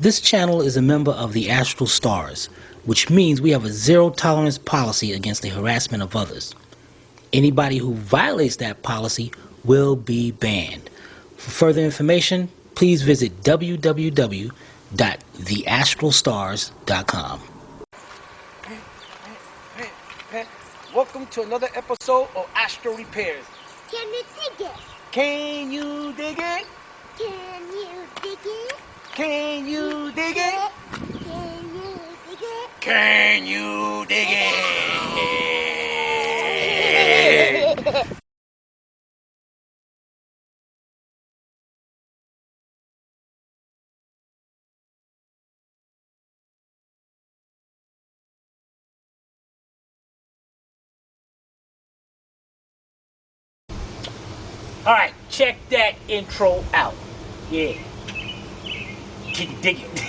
This channel is a member of the Astral Stars, which means we have a zero-tolerance policy against the harassment of others. Anybody who violates that policy will be banned. For further information, please visit www.theastralstars.com. Welcome to another episode of Astral Repairs. Can you dig it? Can you dig it? Can you dig it? Can you dig it? Can you dig it? Can you dig it? All right, check that intro out. Yeah. Can you dig it?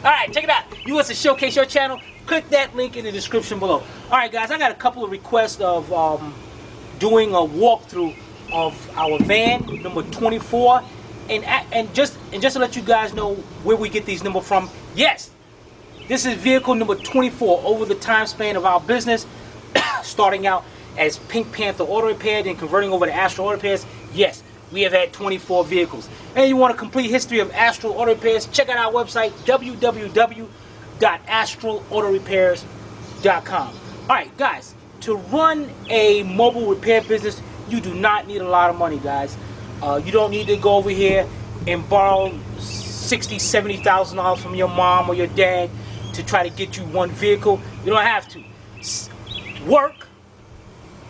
All right, check it out. You want to showcase your channel? Click that link in the description below. All right, guys, I got a couple of requests of doing a walkthrough of our van number 24, and just to let you guys know where we get these numbers from. Yes, this is vehicle number 24 over the time span of our business, starting out as Pink Panther Auto Repair, then converting over to Astral Auto Repairs. Yes, we have had 24 vehicles. And you want a complete history of Astral Auto Repairs, check out our website, www.astralautorepairs.com. Alright, guys, to run a mobile repair business, you do not need a lot of money, guys. You don't need to go over here and borrow $60,000, $70,000 from your mom or your dad to try to get you one vehicle. You don't have to. Work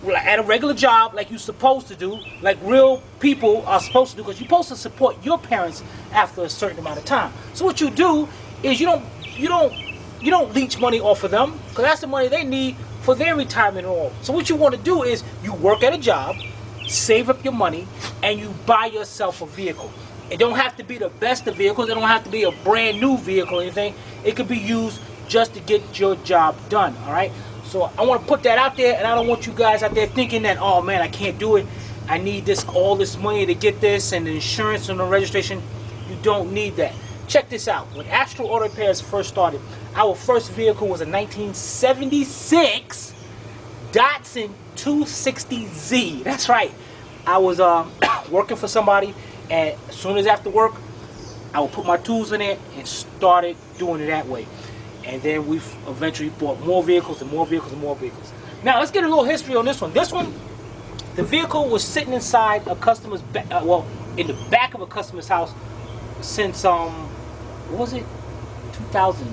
at a regular job like you're supposed to do, like real people are supposed to do, because you're supposed to support your parents after a certain amount of time. So what you do is you don't leech money off of them, because that's the money they need for their retirement and all. So what you want to do is you work at a job, save up your money, and you buy yourself a vehicle. It don't have to be the best of vehicles. It don't have to be a brand new vehicle or anything. It could be used just to get your job done. All right. So I want to put that out there, and I don't want you guys out there thinking that, oh man, I can't do it. I need all this money to get this, and the insurance and the registration. You don't need that. Check this out. When Astral Auto Repairs first started, our first vehicle was a 1976 Datsun 260Z. That's right. I was working for somebody, and as soon as after work, I would put my tools in it and started doing it that way. And then we've eventually bought more vehicles and more vehicles and more vehicles. Now let's get a little history on this one. This one, the vehicle was sitting inside a customer's in the back of a customer's house since what was it? 2000.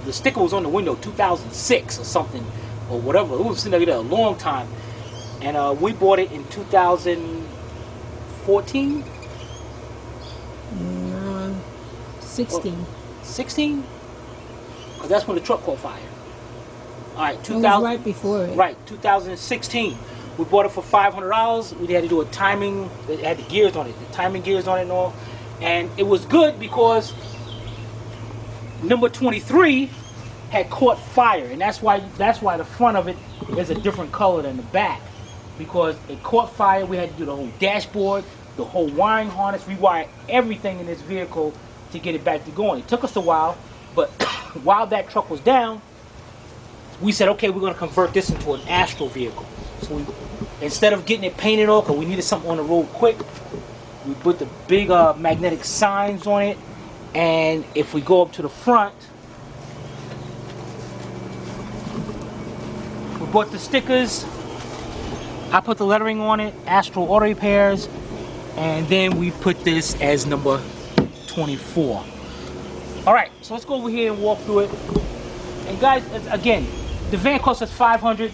The sticker was on the window, 2006 or something, or whatever. It was sitting there a long time, and we bought it in 2014. 16. 16. That's when the truck caught fire. All right, 2000. It was right before it. Right, 2016. We bought it for $500. We had to do a timing. It had the gears on it, the timing gears on it and all. And it was good because number 23 had caught fire, and that's why the front of it is a different color than the back, because it caught fire. We had to do the whole dashboard, the whole wiring harness, rewire everything in this vehicle to get it back to going. It took us a while, but while that truck was down, we said, okay, we're going to convert this into an Astral vehicle. So instead of getting it painted off, because we needed something on the road quick, we put the big magnetic signs on it. And if we go up to the front, we bought the stickers. I put the lettering on it, Astral Auto Repairs. And then we put this as number 24. All right, so let's go over here and walk through it. And guys, again, the van costs us $500.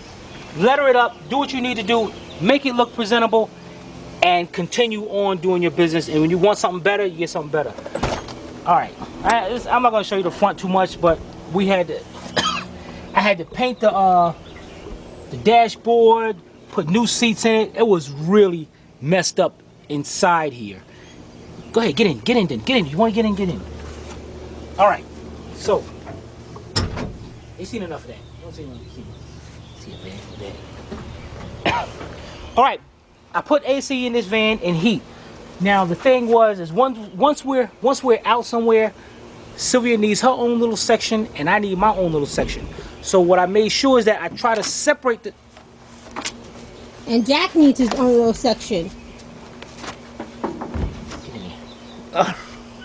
Letter it up, do what you need to do, make it look presentable, and continue on doing your business. And when you want something better, you get something better. All right, I'm not gonna show you the front too much, but we had to, I had to paint the dashboard, put new seats in it. It was really messed up inside here. Go ahead, get in. You want to get in? All right, so you seen enough of that. You don't see enough of that. All right, I put AC in this van and heat. Now the thing is once we're out somewhere, Sylvia needs her own little section, and I need my own little section. So what I made sure is that I try to separate the. And Jack needs his own little section.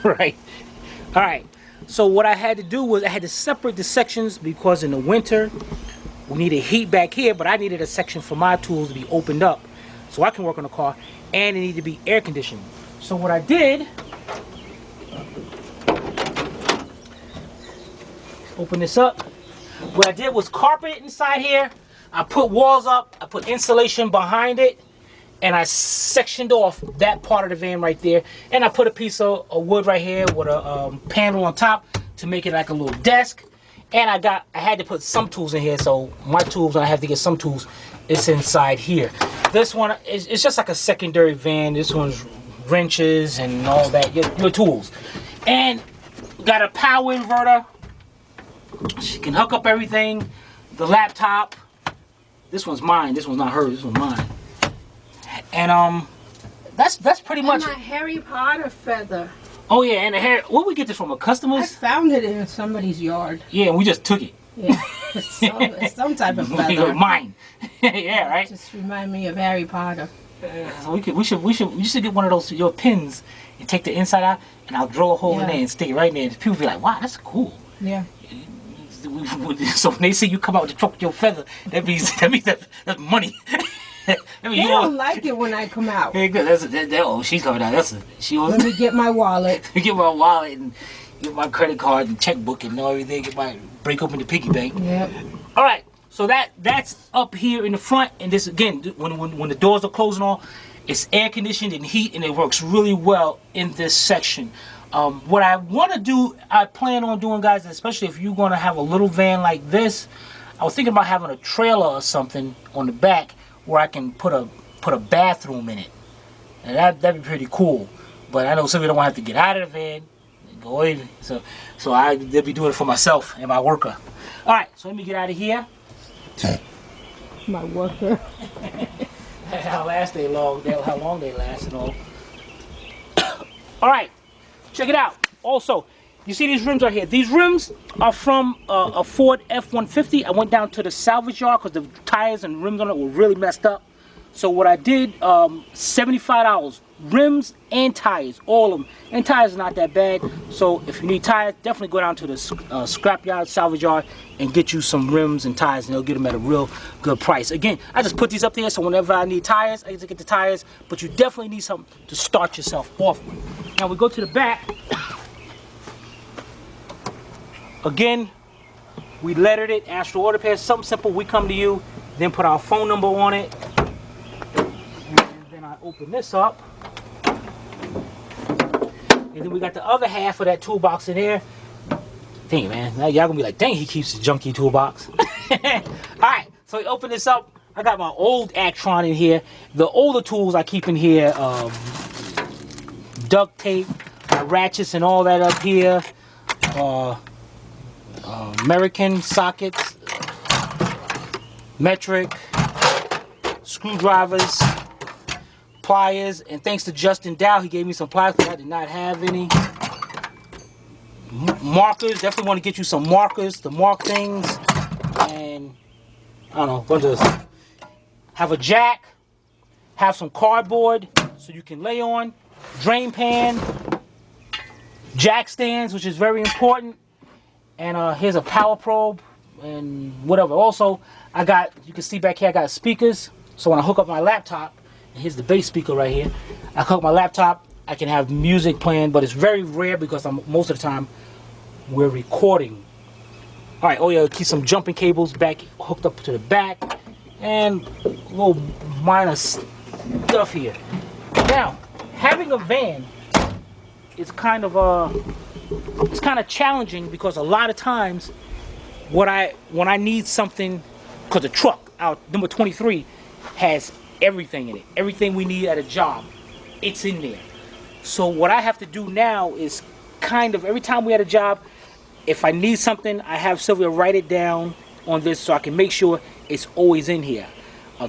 Right. All right. So what I had to do was I had to separate the sections because in the winter we needed heat back here, but I needed a section for my tools to be opened up so I can work on the car, and it needed to be air conditioned. So what I did, open this up. What I did was carpet it inside here. I put walls up, I put insulation behind it, and I sectioned off that part of the van right there. And I put a piece of wood right here with a panel on top to make it like a little desk. And I had to put some tools in here, so my tools, when I have to get some tools, it's inside here. This one, it's just like a secondary van. This one's wrenches and all that, your tools. And got a power inverter. She can hook up everything. The laptop. This one's mine. This one's not hers. This one's mine. And that's pretty much. And my Harry Potter feather. Oh yeah, and the hair. Where we get this from? A I customer's? found it in somebody's yard. Yeah, and we just took it. Yeah, it's some type of feather. Mine. Yeah, right. Just remind me of Harry Potter. So we should get one of those your pins and take the inside out, and I'll drill a hole in Yeah. there and stick it right there. And people be like, "Wow, that's cool." Yeah. So when they see you come out with the truck with your feather, that means that's money. I mean, They don't like it when I come out. Hey, good. Oh, she's coming out. She Let was me get my wallet. get my wallet and get my credit card and checkbook and everything. Break open the piggy bank. Yep. All right. So that's up here in the front, and this again when the doors are closed and all, it's air conditioned and heat, and it works really well in this section. What I want to do, I plan on doing, guys, especially if you're going to have a little van like this, I was thinking about having a trailer or something on the back where I can put a bathroom in it, and that'd be pretty cool. But I know some people don't want to have to get out of the van, and go in, so they'll be doing it for myself and my worker. All right, so let me get out of here. My worker. How long they last and all. All right, check it out. Also, you see these rims right here. These rims are from a Ford F-150. I went down to the salvage yard because the tires and rims on it were really messed up. So what I did, $75, rims and tires, all of them. And tires are not that bad. So if you need tires, definitely go down to the scrap yard, salvage yard, and get you some rims and tires, and they'll get them at a real good price. Again, I just put these up there, so whenever I need tires, I just get the tires. But you definitely need something to start yourself off with. Now we go to the back. Again, we lettered it, Astral Auto Repair, something simple. We come to you, then put our phone number on it. And then I open this up. And then we got the other half of that toolbox in there. Dang, man. Now y'all gonna be like, dang, he keeps his junky toolbox. Alright, so we open this up. I got my old Actron in here. The older tools I keep in here, duct tape, ratchets and all that up here. American sockets, metric, screwdrivers, pliers, and thanks to Justin Dow, he gave me some pliers because I did not have any. Markers, definitely want to get you some markers to mark things, and I don't know, bunch of have a jack, have some cardboard so you can lay on, drain pan, jack stands, which is very important. And here's a power probe and whatever. Also, you can see back here, I got speakers. So when I hook up my laptop, and here's the bass speaker right here. I hook up my laptop, I can have music playing, but it's very rare because most of the time we're recording. All right, oh yeah, keep some jumping cables back hooked up to the back, and little minor stuff here. Now, having a van is kind of challenging because a lot of times when I need something, because the truck, our number 23, has everything in it. Everything we need at a job, it's in there. So what I have to do now is kind of, every time we had a job, if I need something, I have Sylvia write it down on this so I can make sure it's always in here.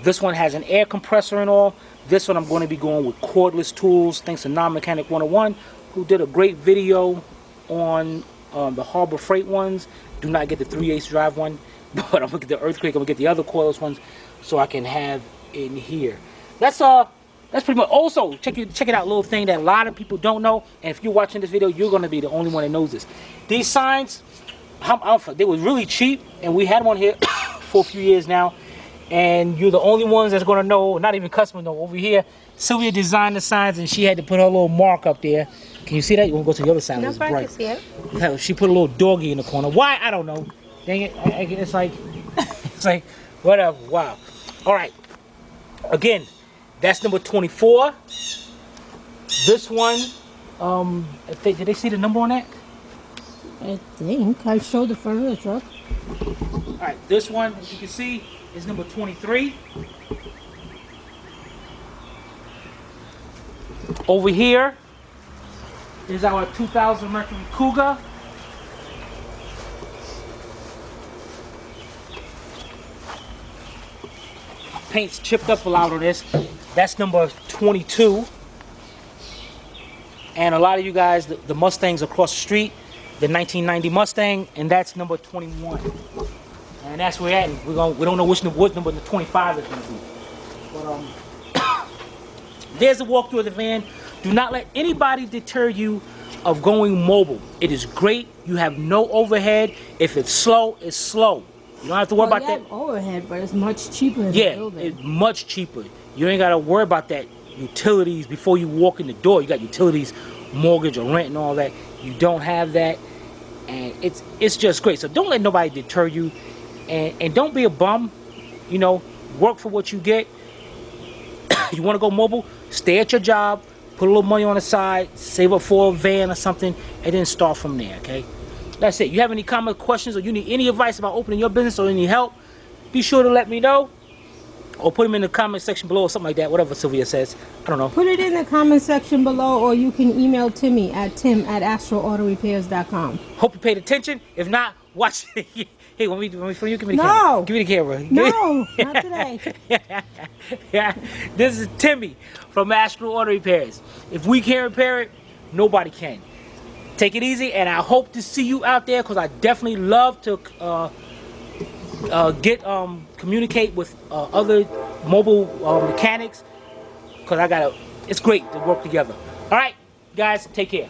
This one has an air compressor and all, This one I'm going to be going with cordless tools. Thanks to Non-Mechanic 101, who did a great video on the Harbor Freight ones. Do not get the 3/8 drive one, but I'm gonna get the Earthquake. I'm gonna get the other cordless ones so I can have in here. That's pretty much. Also, check it out. Little thing that a lot of people don't know, and if you're watching this video, you're gonna be the only one that knows this. These signs, they were really cheap, and we had one here for a few years now. And you're the only ones that's gonna know. Not even customers know. Over here, Sylvia designed the signs, and she had to put her little mark up there. Can you see that? You want to go to the other side? No, It's I bright. can see it. Hell, she put a little doggy in the corner. Why? I don't know. Dang it! It's like, it's like, whatever. Wow. All right. Again, that's number 24. This one, did they see the number on that? I think I showed the front of the truck. All right. This one, as you can see, is number 23. Over here is our 2000 Mercury Cougar. Paint's chipped up a lot on this. That's number 22. And a lot of you guys, the Mustangs across the street, the 1990 Mustang, and that's number 21. And that's where we're at. We don't know what number the 25 is going to be. But there's a walkthrough of the van. Do not let anybody deter you of going mobile. It is great. You have no overhead. If it's slow, it's slow. You don't have to worry about that. Overhead, but it's much cheaper than Yeah, building. it's much cheaper. You ain't got to worry about that utilities before you walk in the door. You got utilities, mortgage or rent and all that. You don't have that, and it's just great. So don't let nobody deter you, and don't be a bum. You know, work for what you get. You want to go mobile? Stay at your job. Put a little money on the side. Save up for a van or something, and then start from there. Okay. That's it. You have any comment, questions, or you need any advice about opening your business or any help, be sure to let me know. Or put them in the comment section below or something like that. Whatever Sylvia says. I don't know. Put it in the comment section below, or you can email Timmy at tim@astralautorepairs.com. Hope you paid attention. If not, watch it. Hey, want me for you? Give me the No. camera. Give me the camera. No, not today. Yeah. This is Timmy from Astral Auto Repairs. If we can't repair it, nobody can. Take it easy, and I hope to see you out there, because I definitely love to communicate with other mobile mechanics, because it's great to work together. All right, guys, take care.